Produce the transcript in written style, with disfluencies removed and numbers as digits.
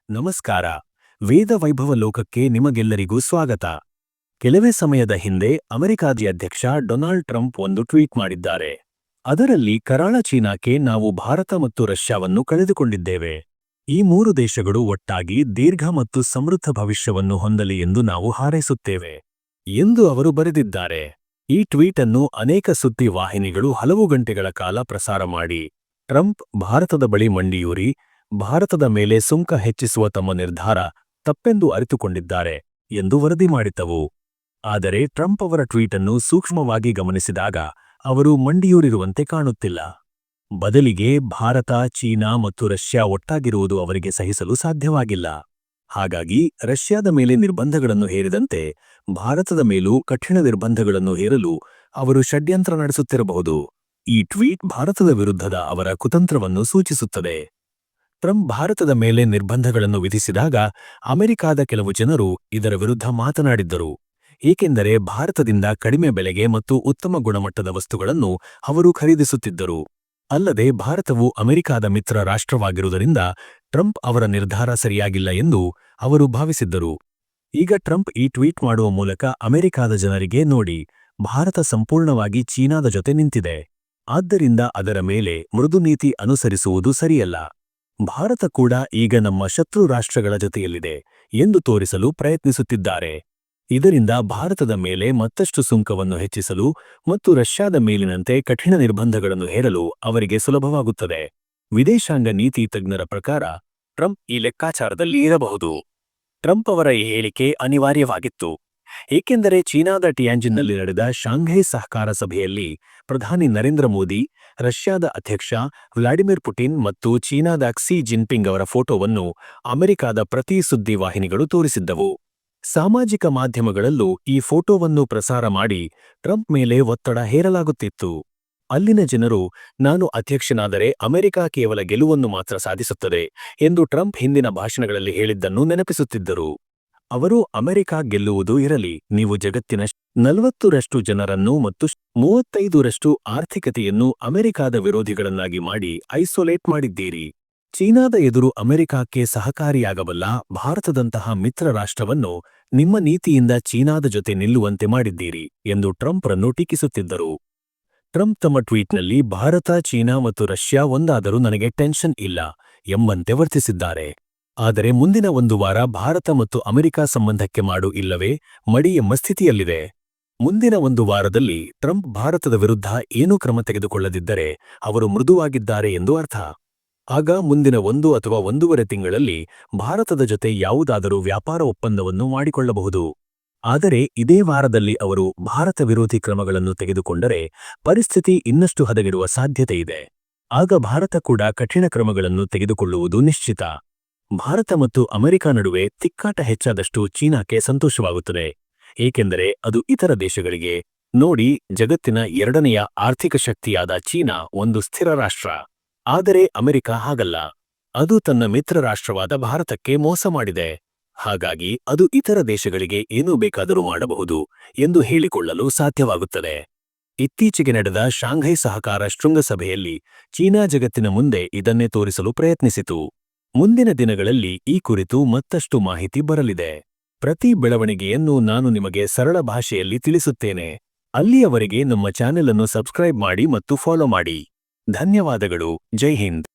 ನಮಸ್ಕಾರ. ವೇದ ವೈಭವ ಲೋಕಕ್ಕೆ ನಿಮಗೆಲ್ಲರಿಗೂ ಸ್ವಾಗತ. ಕೆಲವೇ ಸಮಯದ ಹಿಂದೆ ಅಮೆರಿಕಾದ ಅಧ್ಯಕ್ಷ ಡೊನಾಲ್ಡ್ ಟ್ರಂಪ್ ಒಂದು ಟ್ವೀಟ್ ಮಾಡಿದ್ದಾರೆ. ಅದರಲ್ಲಿ ಕರಾಳ ಚೀನಾಕ್ಕೆ ನಾವು ಭಾರತ ಮತ್ತು ರಷ್ಯಾವನ್ನು ಕಳೆದುಕೊಂಡಿದ್ದೇವೆ. ಈ ಮೂರು ದೇಶಗಳು ಒಟ್ಟಾಗಿ ದೀರ್ಘ ಮತ್ತು ಸಮೃದ್ಧ ಭವಿಷ್ಯವನ್ನು ಹೊಂದಲಿ ಎಂದು ನಾವು ಹಾರೈಸುತ್ತೇವೆ ಎಂದು ಅವರು ಬರೆದಿದ್ದಾರೆ. ಈ ಟ್ವೀಟ್ ಅನ್ನು ಅನೇಕ ಸುದ್ದಿ ವಾಹಿನಿಗಳು ಹಲವು ಗಂಟೆಗಳ ಕಾಲ ಪ್ರಸಾರ ಮಾಡಿ, ಟ್ರಂಪ್ ಭಾರತದ ಬಳಿ ಮಂಡಿಯೂರಿ ಭಾರತದ ಮೇಲೆ ಸುಂಕ ಹೆಚ್ಚಿಸುವ ತಮ್ಮ ನಿರ್ಧಾರ ತಪ್ಪೆಂದು ಅರಿತುಕೊಂಡಿದ್ದಾರೆ ಎಂದು ವರದಿ ಮಾಡಿದ್ದವು. ಆದರೆ ಟ್ರಂಪ್ ಅವರ ಟ್ವೀಟ್ ಅನ್ನು ಸೂಕ್ಷ್ಮವಾಗಿ ಗಮನಿಸಿದಾಗ ಅವರು ಮಂಡಿಯೂರಿರುವಂತೆ ಕಾಣುತ್ತಿಲ್ಲ. ಬದಲಿಗೆ ಭಾರತ, ಚೀನಾ ಮತ್ತು ರಷ್ಯಾ ಒಟ್ಟಾಗಿರುವುದು ಅವರಿಗೆ ಸಹಿಸಲು ಸಾಧ್ಯವಾಗಿಲ್ಲ. ಹಾಗಾಗಿ ರಷ್ಯಾದ ಮೇಲೆ ನಿರ್ಬಂಧಗಳನ್ನು ಹೇರಿದಂತೆ ಭಾರತದ ಮೇಲೂ ಕಠಿಣ ನಿರ್ಬಂಧಗಳನ್ನು ಹೇರಲು ಅವರು ಷಡ್ಯಂತ್ರ ನಡೆಸುತ್ತಿರಬಹುದು. ಈ ಟ್ವೀಟ್ ಭಾರತದ ವಿರುದ್ಧದ ಅವರ ಕುತಂತ್ರವನ್ನು ಸೂಚಿಸುತ್ತದೆ. ಟ್ರಂಪ್ ಭಾರತದ ಮೇಲೆ ನಿರ್ಬಂಧಗಳನ್ನು ವಿಧಿಸಿದಾಗ ಅಮೆರಿಕಾದ ಕೆಲವು ಜನರು ಇದರ ವಿರುದ್ಧ ಮಾತನಾಡಿದ್ದರು. ಏಕೆಂದರೆ ಭಾರತದಿಂದ ಕಡಿಮೆ ಬೆಲೆಗೆ ಮತ್ತು ಉತ್ತಮ ಗುಣಮಟ್ಟದ ವಸ್ತುಗಳನ್ನು ಅವರು ಖರೀದಿಸುತ್ತಿದ್ದರು. ಅಲ್ಲದೆ ಭಾರತವು ಅಮೆರಿಕಾದ ಮಿತ್ರ ರಾಷ್ಟ್ರವಾಗಿರುವುದರಿಂದ ಟ್ರಂಪ್ ಅವರ ನಿರ್ಧಾರ ಸರಿಯಾಗಿಲ್ಲ ಎಂದು ಅವರು ಭಾವಿಸಿದ್ದರು. ಈಗ ಟ್ರಂಪ್ ಈ ಟ್ವೀಟ್ ಮಾಡುವ ಮೂಲಕ ಅಮೆರಿಕಾದ ಜನರಿಗೆ ನೋಡಿ, ಭಾರತ ಸಂಪೂರ್ಣವಾಗಿ ಚೀನಾದ ಜೊತೆ ನಿಂತಿದೆ, ಆದ್ದರಿಂದ ಅದರ ಮೇಲೆ ಮೃದು ನೀತಿ ಅನುಸರಿಸುವುದು ಸರಿಯಲ್ಲ. ಭಾರತ ಕೂಡ ಈಗ ನಮ್ಮ ಶತ್ರು ರಾಷ್ಟ್ರಗಳ ಜೊತೆಯಲ್ಲಿದೆ ಎಂದು ತೋರಿಸಲು ಪ್ರಯತ್ನಿಸುತ್ತಿದ್ದಾರೆ. ಇದರಿಂದ ಭಾರತದ ಮೇಲೆ ಮತ್ತಷ್ಟು ಸುಂಕವನ್ನು ಹೆಚ್ಚಿಸಲು ಮತ್ತು ರಷ್ಯಾದ ಮೇಲಿನಂತೆ ಕಠಿಣ ನಿರ್ಬಂಧಗಳನ್ನು ಹೇರಲು ಅವರಿಗೆ ಸುಲಭವಾಗುತ್ತದೆ. ವಿದೇಶಾಂಗ ನೀತಿ ತಜ್ಞರ ಪ್ರಕಾರ ಟ್ರಂಪ್ ಈ ಲೆಕ್ಕಾಚಾರದಲ್ಲಿ ಇರಬಹುದು. ಟ್ರಂಪ್ ಅವರ ಈ ಹೇಳಿಕೆ ಅನಿವಾರ್ಯವಾಗಿತ್ತು, ಏಕೆಂದರೆ ಚೀನಾದ ಟಿಯಾಂಜಿನ್ನಲ್ಲಿ ನಡೆದ ಶಾಂಘೈ ಸಹಕಾರ ಸಭೆಯಲ್ಲಿ ಪ್ರಧಾನಿ ನರೇಂದ್ರ ಮೋದಿ, ರಷ್ಯಾದ ಅಧ್ಯಕ್ಷ ವ್ಲಾಡಿಮಿರ್ ಪುಟಿನ್ ಮತ್ತು ಚೀನಾದ ಕ್ಸಿ ಜಿನ್ಪಿಂಗ್ ಅವರ ಫೋಟೋವನ್ನು ಅಮೆರಿಕಾದ ಪ್ರತಿ ಸುದ್ದಿ ವಾಹಿನಿಗಳು ತೋರಿಸಿದ್ದವು. ಸಾಮಾಜಿಕ ಮಾಧ್ಯಮಗಳಲ್ಲೂ ಈ ಫೋಟೋವನ್ನು ಪ್ರಸಾರ ಮಾಡಿ ಟ್ರಂಪ್ ಮೇಲೆ ಒತ್ತಡ ಹೇರಲಾಗುತ್ತಿತ್ತು. ಅಲ್ಲಿನ ಜನರು, ನಾನು ಅಧ್ಯಕ್ಷನಾದರೆ ಅಮೆರಿಕ ಕೇವಲ ಗೆಲುವನ್ನು ಮಾತ್ರ ಸಾಧಿಸುತ್ತದೆ ಎಂದು ಟ್ರಂಪ್ ಹಿಂದಿನ ಭಾಷಣಗಳಲ್ಲಿ ಹೇಳಿದ್ದನ್ನು ನೆನಪಿಸುತ್ತಿದ್ದರು. ಅವರು, ಅಮೆರಿಕ ಗೆಲ್ಲುವುದು ಇರಲಿ, ನೀವು ಜಗತ್ತಿನ 40% ಜನರನ್ನು ಮತ್ತು 35% ಆರ್ಥಿಕತೆಯನ್ನು ಅಮೆರಿಕಾದ ವಿರೋಧಿಗಳನ್ನಾಗಿ ಮಾಡಿ ಐಸೋಲೇಟ್ ಮಾಡಿದ್ದೀರಿ. ಚೀನಾದ ಎದುರು ಅಮೆರಿಕಕ್ಕೆ ಸಹಕಾರಿಯಾಗಬಲ್ಲ ಭಾರತದಂತಹ ಮಿತ್ರ ರಾಷ್ಟ್ರವನ್ನು ನಿಮ್ಮ ನೀತಿಯಿಂದ ಚೀನಾದ ಜೊತೆ ನಿಲ್ಲುವಂತೆ ಮಾಡಿದ್ದೀರಿ ಎಂದು ಟ್ರಂಪ್ರನ್ನು ಟೀಕಿಸುತ್ತಿದ್ದರು. ಟ್ರಂಪ್ ತಮ್ಮ ಟ್ವೀಟ್ನಲ್ಲಿ ಭಾರತ, ಚೀನಾ ಮತ್ತು ರಷ್ಯಾ ಒಂದಾದರೂ ನನಗೆ ಟೆನ್ಷನ್ ಇಲ್ಲ ಎಂಬಂತೆ ವರ್ತಿಸಿದ್ದಾರೆ. ಆದರೆ ಮುಂದಿನ ಒಂದು ವಾರ ಭಾರತ ಮತ್ತು ಅಮೆರಿಕ ಸಂಬಂಧಕ್ಕೆ ಮಾಡು ಇಲ್ಲವೇ ಮಡಿ ಎಂಬ ಸ್ಥಿತಿಯಲ್ಲಿದೆ. ಮುಂದಿನ ಒಂದು ವಾರದಲ್ಲಿ ಟ್ರಂಪ್ ಭಾರತದ ವಿರುದ್ಧ ಏನೂ ಕ್ರಮ ತೆಗೆದುಕೊಳ್ಳದಿದ್ದರೆ ಅವರು ಮೃದುವಾಗಿದ್ದಾರೆ ಎಂದು ಅರ್ಥ. ಆಗ ಮುಂದಿನ 1 ಅಥವಾ 1.5 ತಿಂಗಳಲ್ಲಿ ಭಾರತದ ಜೊತೆ ಯಾವುದಾದರೂ ವ್ಯಾಪಾರ ಒಪ್ಪಂದವನ್ನು ಮಾಡಿಕೊಳ್ಳಬಹುದು. ಆದರೆ ಇದೇ ವಾರದಲ್ಲಿ ಅವರು ಭಾರತ ವಿರೋಧಿ ಕ್ರಮಗಳನ್ನು ತೆಗೆದುಕೊಂಡರೆ ಪರಿಸ್ಥಿತಿ ಇನ್ನಷ್ಟು ಹದಗೆಡುವ ಸಾಧ್ಯತೆಯಿದೆ. ಆಗ ಭಾರತ ಕೂಡ ಕಠಿಣ ಕ್ರಮಗಳನ್ನು ತೆಗೆದುಕೊಳ್ಳುವುದು ನಿಶ್ಚಿತ. ಭಾರತ ಮತ್ತು ಅಮೆರಿಕ ನಡುವೆ ತಿಕ್ಕಾಟ ಹೆಚ್ಚಾದಷ್ಟು ಚೀನಾಕ್ಕೆ ಸಂತೋಷವಾಗುತ್ತದೆ, ಏಕೆಂದರೆ ಅದು ಇತರ ದೇಶಗಳಿಗೆ, ನೋಡಿ, ಜಗತ್ತಿನ 2ನೆಯ ಆರ್ಥಿಕ ಶಕ್ತಿಯಾದ ಚೀನಾ ಒಂದು ಸ್ಥಿರ ರಾಷ್ಟ್ರ. ಆದರೆ ಅಮೆರಿಕ ಹಾಗಲ್ಲ, ಅದು ತನ್ನ ಮಿತ್ರ ರಾಷ್ಟ್ರವಾದ ಭಾರತಕ್ಕೆ ಮೋಸ ಮಾಡಿದೆ. ಹಾಗಾಗಿ ಅದು ಇತರ ದೇಶಗಳಿಗೆ ಏನೂ ಬೇಕಾದರೂ ಮಾಡಬಹುದು ಎಂದು ಹೇಳಿಕೊಳ್ಳಲು ಸಾಧ್ಯವಾಗುತ್ತದೆ. ಇತ್ತೀಚೆಗೆ ನಡೆದ ಶಾಂಘೈ ಸಹಕಾರ ಶೃಂಗಸಭೆಯಲ್ಲಿ ಚೀನಾ ಜಗತ್ತಿನ ಮುಂದೆ ಇದನ್ನೇ ತೋರಿಸಲು ಪ್ರಯತ್ನಿಸಿತು. ಮುಂದಿನ ದಿನಗಳಲ್ಲಿ ಈ ಕುರಿತು ಮತ್ತಷ್ಟು ಮಾಹಿತಿ ಬರಲಿದೆ. ಪ್ರತಿ ಬೆಳವಣಿಗೆಯನ್ನು ನಾನು ನಿಮಗೆ ಸರಳ ಭಾಷೆಯಲ್ಲಿ ತಿಳಿಸುತ್ತೇನೆ. ಅಲ್ಲಿಯವರೆಗೆ ನಮ್ಮ ಚಾನೆಲ್ ಅನ್ನು ಸಬ್ಸ್ಕ್ರೈಬ್ ಮಾಡಿ ಮತ್ತು ಫಾಲೋ ಮಾಡಿ. ಧನ್ಯವಾದಗಳು. ಜೈ ಹಿಂದ್.